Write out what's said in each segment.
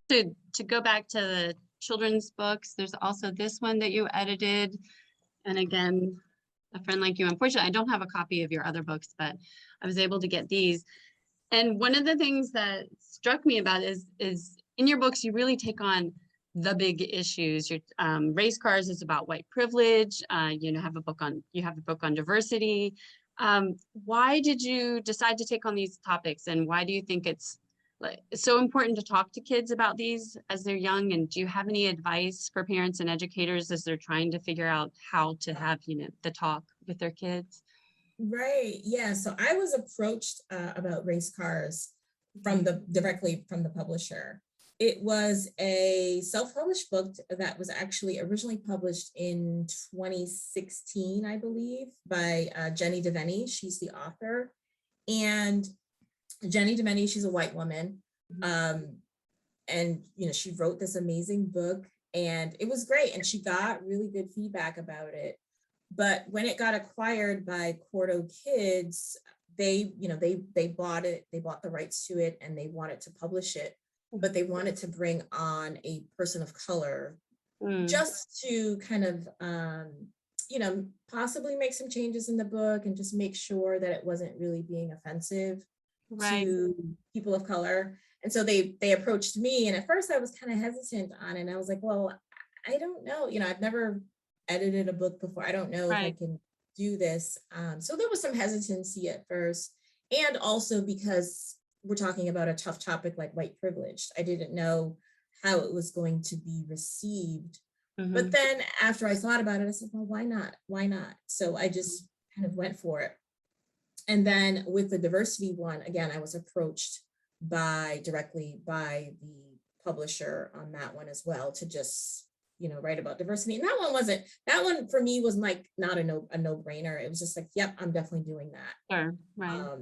To go back to the children's books, there's also this one that you edited. And again, a friend like you, unfortunately, I don't have a copy of your other books, but I was able to get these. And one of the things that struck me about is in your books, you really take on the big issues. Your race cars is about white privilege. You have a book on diversity. Why did you decide to take on these topics, and why do you think it's so important to talk to kids about these as they're young? And do you have any advice for parents and educators as they're trying to figure out how to have, the talk with their kids? Right. Yeah. So I was approached about race cars directly from the publisher. It was a self-published book that was actually originally published in 2016, I believe, by Jenny Devenny. She's the author. And Jenny Devenny, she's a white woman. And, she wrote this amazing book, and it was great. And she got really good feedback about it. But when it got acquired by Quarto Kids, they bought it, they bought the rights to it, and they wanted to publish it, but they wanted to bring on a person of color just to kind of, possibly make some changes in the book and just make sure that it wasn't really being offensive to people of color. And so they approached me, and at first I was kind of hesitant on it. And I was like, well, I don't know, I've never edited a book before. I don't know if I can do this. So there was some hesitancy at first. And also because we're talking about a tough topic like white privilege, I didn't know how it was going to be received. But then after I thought about it, I said, well, why not? Why not? So I just kind of went for it. And then with the diversity one, again, I was approached directly by the publisher on that one as well, to just write about diversity. And that one for me was like not a no-brainer. It was just like, yep, I'm definitely doing that. Sure, right.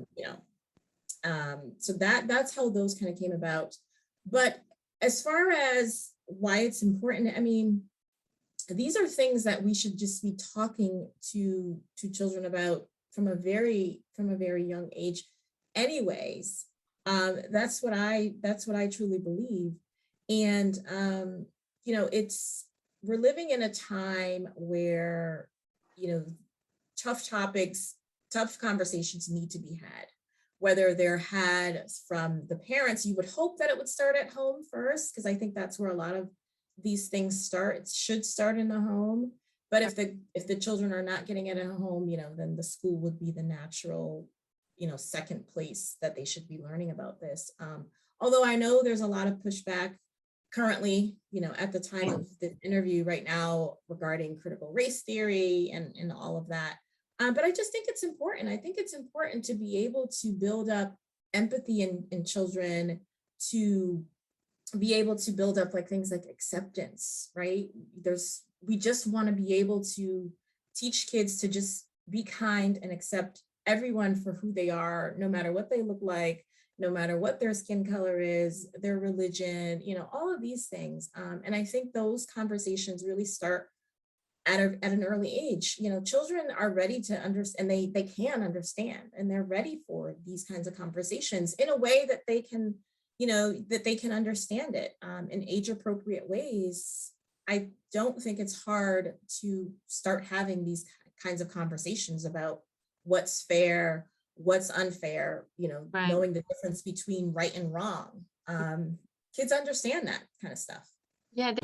So that's how those kind of came about. But as far as why it's important, I mean, these are things that we should just be talking to children about from a very young age anyways. That's what I truly believe. And we're living in a time where, tough topics, tough conversations need to be had, whether they're had from the parents. You would hope that it would start at home first, because I think that's where a lot of these things start. It should start in the home. But if the children are not getting it at home, then the school would be the natural, second place that they should be learning about this. Although I know there's a lot of pushback currently, at the time of the interview right now regarding critical race theory and all of that. But I just think it's important. I think it's important to be able to build up empathy in children, to be able to build up like things like acceptance, right? We just want to be able to teach kids to just be kind and accept everyone for who they are, no matter what they look like, no matter what their skin color is, their religion, all of these things. And I think those conversations really start at an early age. Children are ready to understand, and they can understand, and they're ready for these kinds of conversations in a way that they can, that they can understand it in age appropriate ways. I don't think it's hard to start having these kinds of conversations about what's fair, what's unfair, knowing the difference between right and wrong. Kids understand that kind of stuff. Yeah.